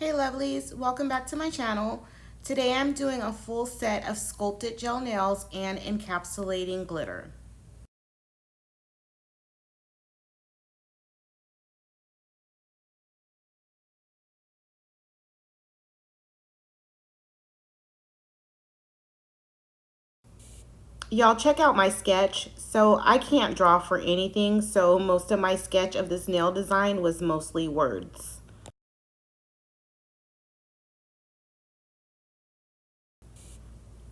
Hey lovelies, welcome back to my channel. Today I'm doing a full set of sculpted gel nails and encapsulating glitter. Y'all check out my sketch. So I can't draw for anything, so most of my sketch of this nail design was mostly words.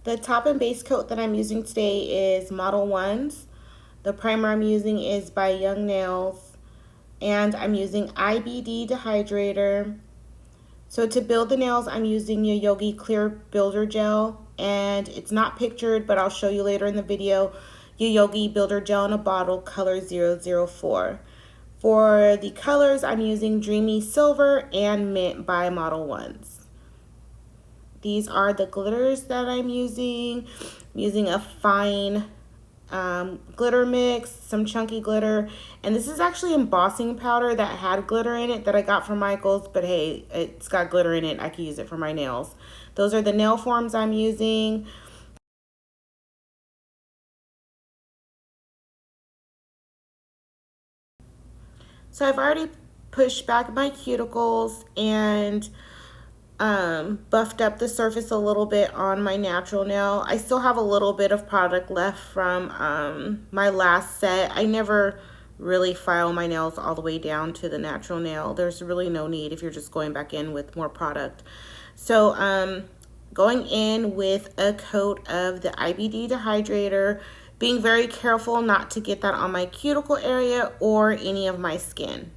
The top and base coat that I'm using today is Model 1s. The primer I'm using is by Young Nails, and I'm using IBD dehydrator. So to build the nails, I'm using YAYOGE Clear Builder Gel, and it's not pictured, but I'll show you later in the video. YAYOGE Builder Gel in a bottle, color 004. For the colors, I'm using Dreamy Silver and Mint by Model 1s. These are the glitters that I'm using. I'm using a fine glitter mix, some chunky glitter, and this is actually embossing powder that had glitter in it that I got from Michael's, but hey, it's got glitter in it. I can use it for my nails. Those are the nail forms I'm using. So I've already pushed back my cuticles and buffed up the surface a little bit on my natural nail. I still have a little bit of product left from my last set. I never really file my nails all the way down to the natural nail. There's really no need if you're just going back in with more product. So going in with a coat of the IBD dehydrator, being very careful not to get that on my cuticle area or any of my skin.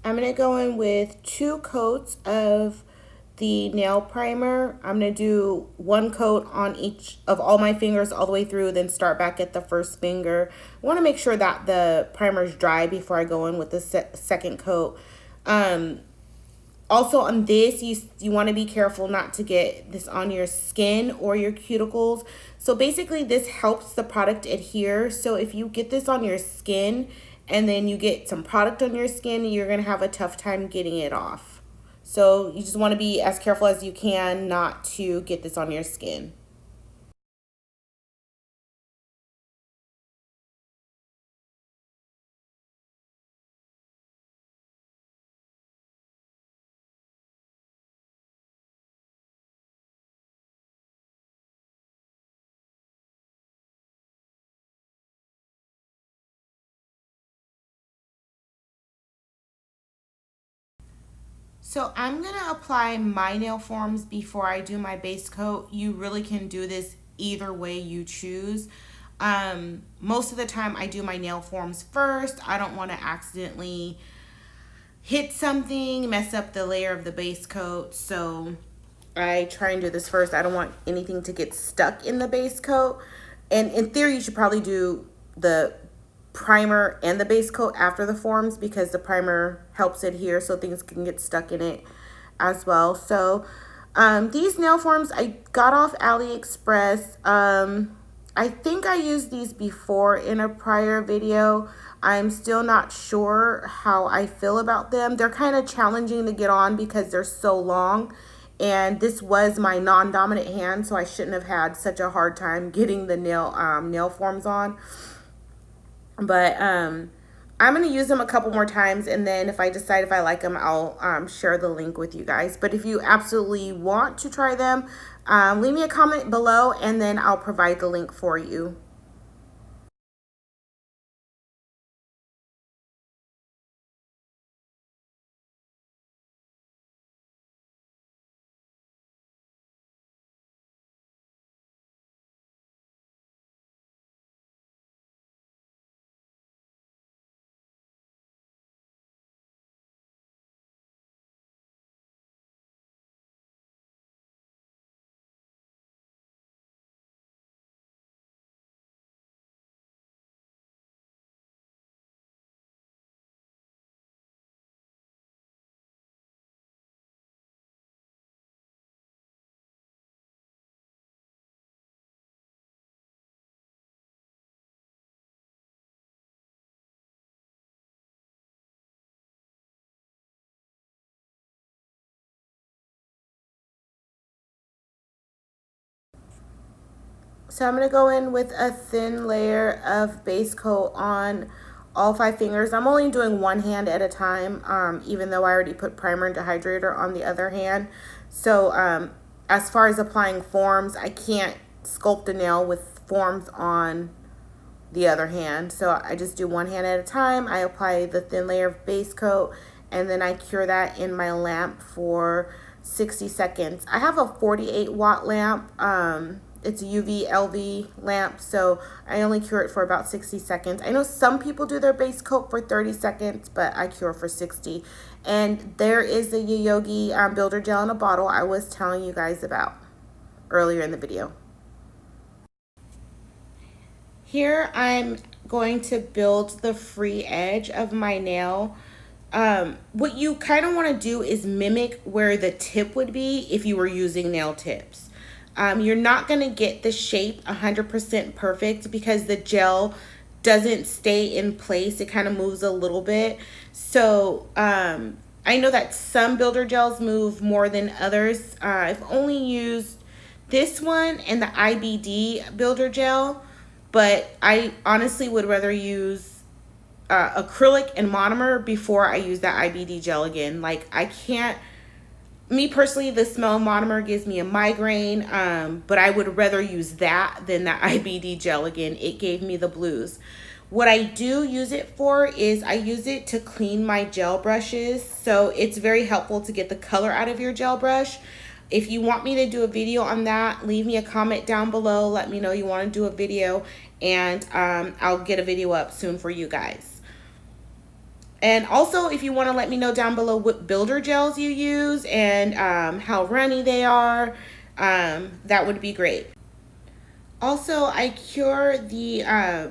I'm going to go in with 2 coats of the nail primer. I'm going to do 1 coat on each of all my fingers all the way through, then start back at the first finger. I want to make sure that the primer is dry before I go in with the second coat. Also on this, you want to be careful not to get this on your skin or your cuticles. So basically this helps the product adhere. So if you get this on your skin and then you get some product on your skin, you're going to have a tough time getting it off. So you just want to be as careful as you can not to get this on your skin. So I'm going to apply my nail forms before I do my base coat. You really can do this either way you choose. Most of the time I do my nail forms first. I don't want to accidentally hit something, mess up the layer of the base coat. So I try and do this first. I don't want anything to get stuck in the base coat. And in theory, you should probably do the primer and the base coat after the forms because the primer helps adhere so things can get stuck in it as well. So these nail forms I got off AliExpress. I think I used these before in a prior video. I'm still not sure how I feel about them. They're kind of challenging to get on because they're so long. And this was my non-dominant hand, so I shouldn't have had such a hard time getting the nail forms on. But I'm going to use them a couple more times, and then if I decide if I like them, I'll share the link with you guys. But if you absolutely want to try them, leave me a comment below, and then I'll provide the link for you. So I'm going to go in with a thin layer of base coat on all 5 fingers. I'm only doing one hand at a time, even though I already put primer and dehydrator on the other hand. So as far as applying forms, I can't sculpt a nail with forms on the other hand. So I just do one hand at a time. I apply the thin layer of base coat, and then I cure that in my lamp for 60 seconds. I have a 48-watt lamp. It's a UV LV lamp, so I only cure it for about 60 seconds. I know some people do their base coat for 30 seconds, but I cure for 60. And there is the YAYOGE builder gel in a bottle I was telling you guys about earlier in the video. Here I'm going to build the free edge of my nail. What you kind of want to do is mimic where the tip would be if you were using nail tips. You're not going to get the shape 100% perfect because the gel doesn't stay in place. It kind of moves a little bit. So I know that some builder gels move more than others. I've only used this one and the IBD builder gel, but I honestly would rather use acrylic and monomer before I use that IBD gel again. Like, I can't, me personally, the smell of monomer gives me a migraine, but I would rather use that than that IBD gel again. It gave me the blues. What I do use it for is I use it to clean my gel brushes. So it's very helpful to get the color out of your gel brush. If you want me to do a video on that, leave me a comment down below. Let me know you want to do a video, and I'll get a video up soon for you guys. And also, if you want to let me know down below what builder gels you use and how runny they are, that would be great. Also, I cure the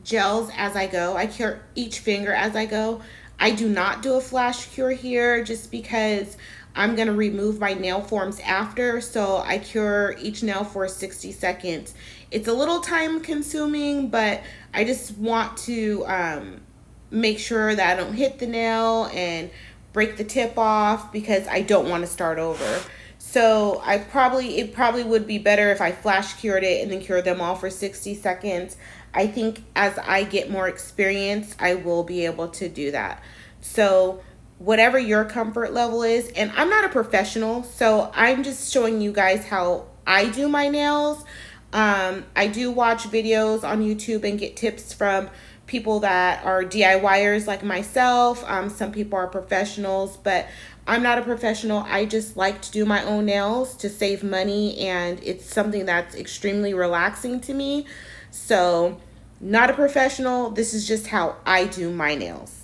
gels as I go. I cure each finger as I go. I do not do a flash cure here just because I'm going to remove my nail forms after, so I cure each nail for 60 seconds. It's a little time consuming, but I just want to make sure that I don't hit the nail and break the tip off because I don't want to start over. So it probably would be better if I flash cured it and then cured them all for 60 seconds. I think as I get more experience, I will be able to do that. So whatever your comfort level is, and I'm not a professional, so I'm just showing you guys how I do my nails. I do watch videos on YouTube and get tips from people that are DIYers like myself. Some people are professionals, but I'm not a professional. I just like to do my own nails to save money, and it's something that's extremely relaxing to me. So, not a professional. This is just how I do my nails.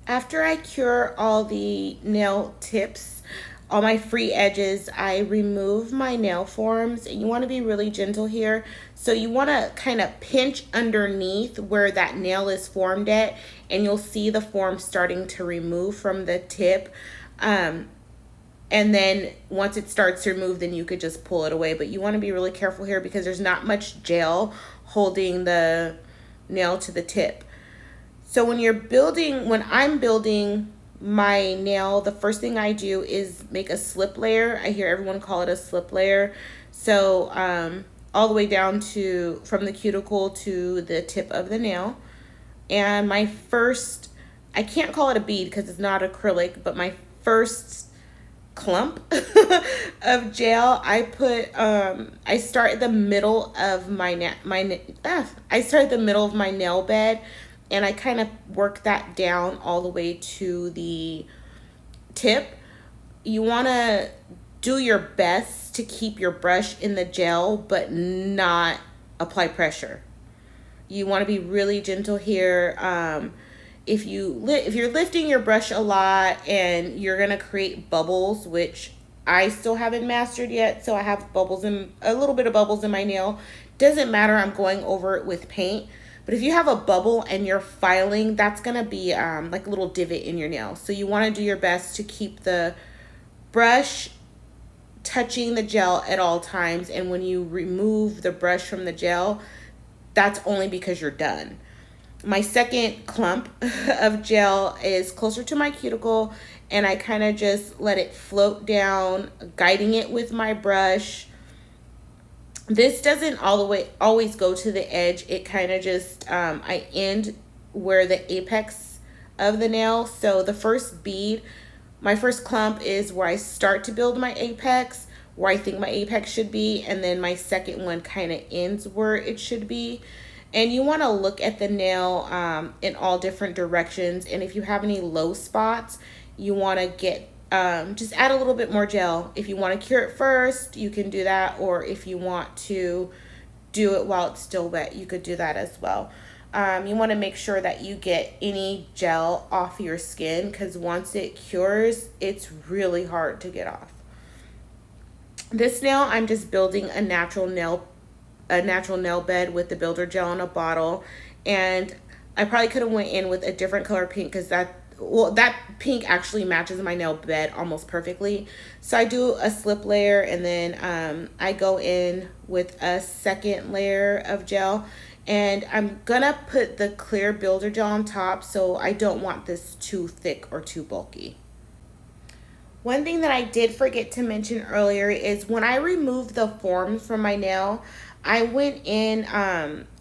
After I cure all the nail tips, all my free edges, I remove my nail forms. And you want to be really gentle here. So you want to kind of pinch underneath where that nail is formed at, and you'll see the form starting to remove from the tip. And then once it starts to remove, then you could just pull it away. But you want to be really careful here because there's not much gel holding the nail to the tip. So when I'm building my nail, the first thing I do is make a slip layer. I hear everyone call it a slip layer. So all the way down to from the cuticle to the tip of the nail. And my first, I can't call it a bead because it's not acrylic, but my first clump of gel, I start at the middle of I start at the middle of my nail bed, and I kind of work that down all the way to the tip. You want to do your best to keep your brush in the gel but not apply pressure. You want to be really gentle here. If you're lifting your brush a lot and you're gonna create bubbles, which I still haven't mastered yet, so I have bubbles in a little bit of bubbles in my nail. Doesn't matter. I'm going over it with paint. But if you have a bubble and you're filing, that's gonna be like a little divot in your nail. So you want to do your best to keep the brush touching the gel at all times. And when you remove the brush from the gel, that's only because you're done. My second clump of gel is closer to my cuticle, and I kind of just let it float down, guiding it with my brush. This doesn't all the way always go to the edge. It kind of just, I end where the apex of the nail. So the first bead, my first clump is where I start to build my apex, where I think my apex should be, and then my second one kind of ends where it should be. And you want to look at the nail in all different directions. And if you have any low spots, you want to get just add a little bit more gel. If you want to cure it first, you can do that. Or if you want to do it while it's still wet, you could do that as well. You want to make sure that you get any gel off your skin, because once it cures, it's really hard to get off. This nail, I'm just building a natural nail bed with the builder gel in a bottle, and I probably could have went in with a different color pink because that pink actually matches my nail bed almost perfectly. So I do a slip layer, and then I go in with a second layer of gel, and I'm gonna put the clear builder gel on top, so I don't want this too thick or too bulky. One thing that I did forget to mention earlier is when I removed the forms from my nail, I went in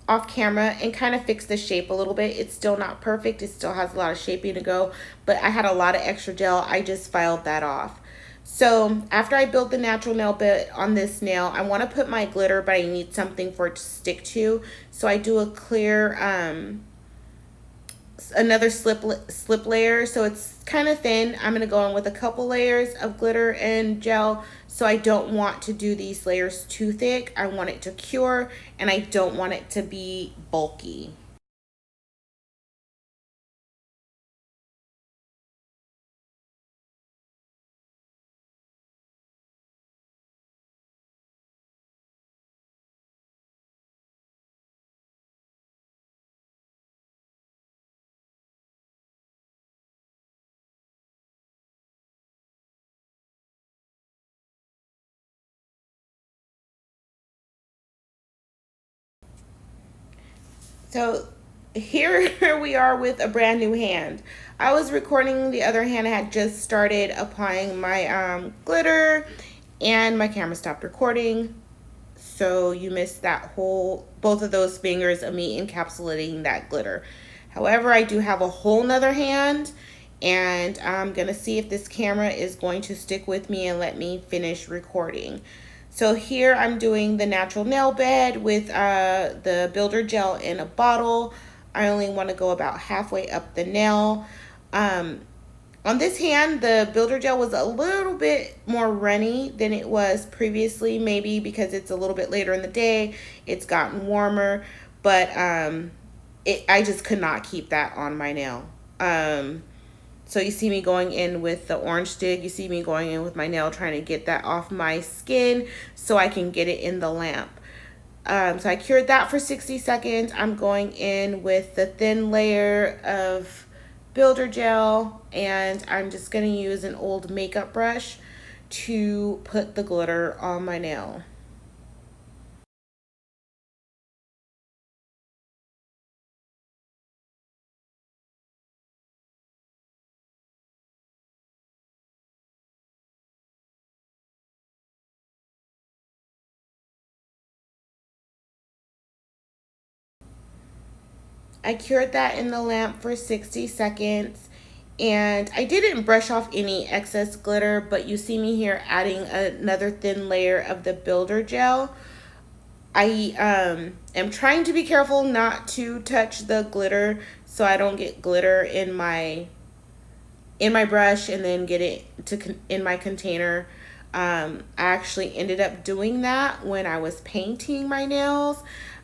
off camera and kind of fixed the shape a little bit. It's still not perfect. It still has a lot of shaping to go, but I had a lot of extra gel. I just filed that off. So after I built the natural nail bed on this nail, I want to put my glitter, but I need something for it to stick to. So I do a clear, another slip layer, so it's kind of thin. I'm going to go in with a couple layers of glitter and gel. So I don't want to do these layers too thick. I want it to cure, and I don't want it to be bulky. So here we are with a brand new hand. I was recording the other hand. I had just started applying my glitter, and my camera stopped recording. So you missed both of those fingers of me encapsulating that glitter. However, I do have a whole nother hand, and I'm gonna see if this camera is going to stick with me and let me finish recording. So here I'm doing the natural nail bed with the builder gel in a bottle. I only want to go about halfway up the nail. On this hand, the builder gel was a little bit more runny than it was previously, maybe because it's a little bit later in the day. It's gotten warmer, but I just could not keep that on my nail. So you see me going in with the orange stick. You see me going in with my nail trying to get that off my skin so I can get it in the lamp. So I cured that for 60 seconds. I'm going in with the thin layer of builder gel, and I'm just going to use an old makeup brush to put the glitter on my nail. I cured that in the lamp for 60 seconds. And I didn't brush off any excess glitter, but you see me here adding another thin layer of the builder gel. I am trying to be careful not to touch the glitter so I don't get glitter in my brush and then get it in my container. I actually ended up doing that when I was painting my nails.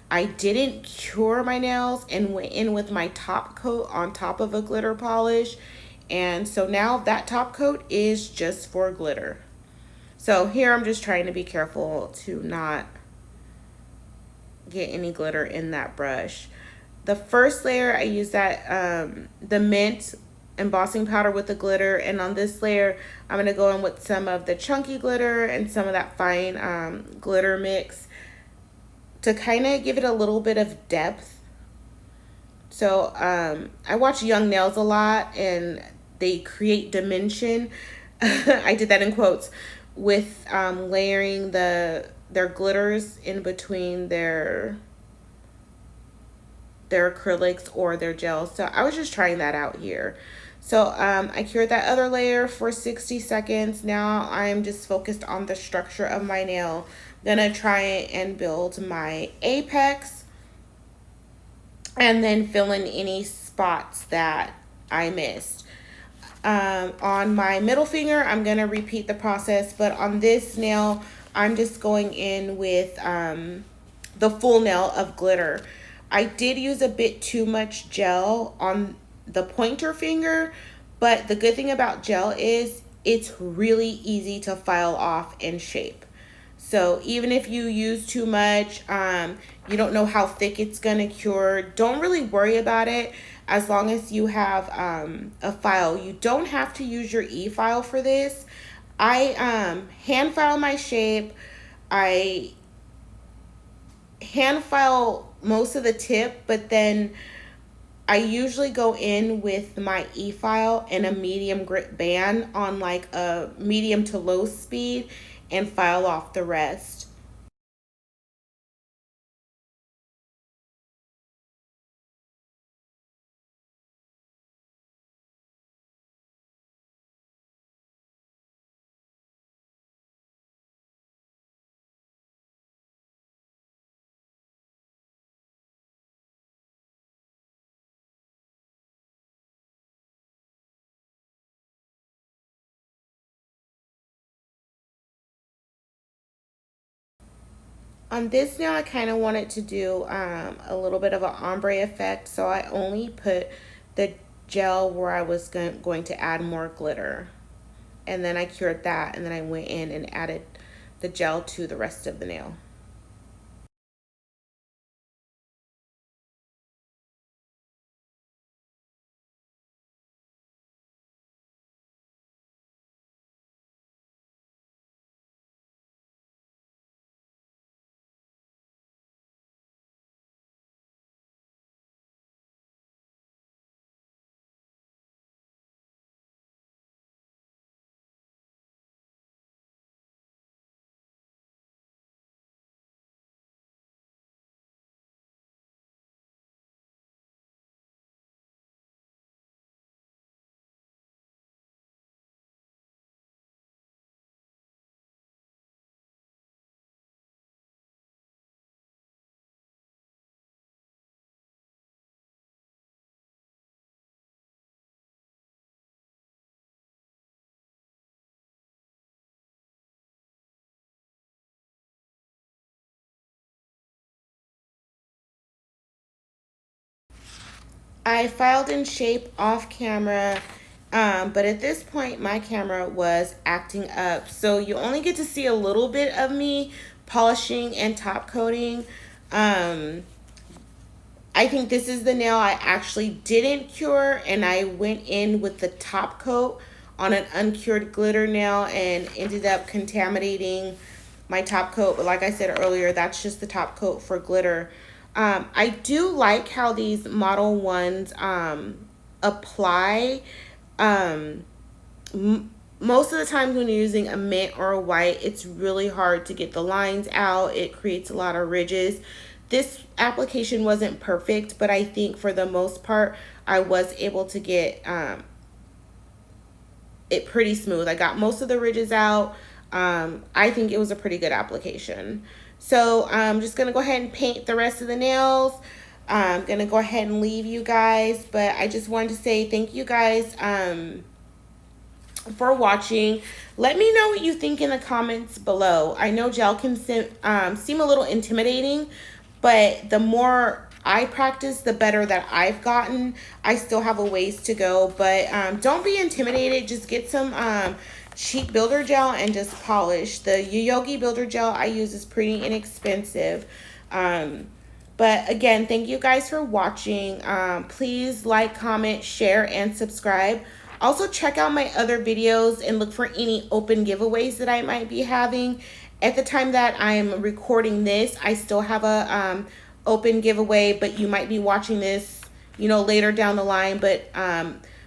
I didn't cure my nails and went in with my top coat on top of a glitter polish. And so now that top coat is just for glitter. So here I'm just trying to be careful to not get any glitter in that brush. The first layer I use that the mint embossing powder with the glitter, and on this layer I'm going to go in with some of the chunky glitter and some of that fine glitter mix to kind of give it a little bit of depth. So I watch Young Nails a lot and they create dimension. I did that in quotes with layering their glitters in between their acrylics or their gels. So I was just trying that out here. So I cured that other layer for 60 seconds. Now I'm just focused on the structure of my nail. I'm gonna try and build my apex and then fill in any spots that I missed. On my middle finger, I'm gonna repeat the process, but on this nail, I'm just going in with the full nail of glitter. I did use a bit too much gel on the pointer finger, but the good thing about gel is it's really easy to file off and shape. So even if you use too much, you don't know how thick it's gonna cure, don't really worry about it as long as you have a file. You don't have to use your e-file for this. I hand file my shape. I hand file most of the tip, but then I usually go in with my e-file and a medium grit band on like a medium to low speed and file off the rest. On this nail, I kind of wanted to do a little bit of an ombre effect, so I only put the gel where I was going to add more glitter. And then I cured that, and then I went in and added the gel to the rest of the nail. I filed in shape off camera, but at this point my camera was acting up. So you only get to see a little bit of me polishing and top coating. Um, I think this is the nail I actually didn't cure, and I went in with the top coat on an uncured glitter nail and ended up contaminating my top coat. But like I said earlier, that's just the top coat for glitter. I do like how these Model Ones apply. Most of the times when you're using a mint or a white, it's really hard to get the lines out. It creates a lot of ridges. This application wasn't perfect, but I think for the most part, I was able to get it pretty smooth. I got most of the ridges out. I think it was a pretty good application. So I'm just going to go ahead and paint the rest of the nails. I'm going to go ahead and leave you guys, but I just wanted to say thank you guys for watching. Let me know what you think in the comments below. I know gel can seem a little intimidating, but the more I practice, the better that I've gotten. I still have a ways to go, but don't be intimidated. Just get some cheap builder gel and just polish. The YAYOGE builder gel I use is pretty inexpensive. But again, thank you guys for watching. Please like, comment, share, and subscribe. Also, check out my other videos and look for any open giveaways that I might be having. At the time that I'm recording this, I still have a open giveaway, but you might be watching this, you know, later down the line. But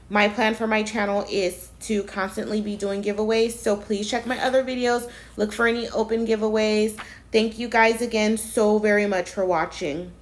my plan for my channel is to constantly be doing giveaways. So please check my other videos. Look for any open giveaways. Thank you guys again so very much for watching.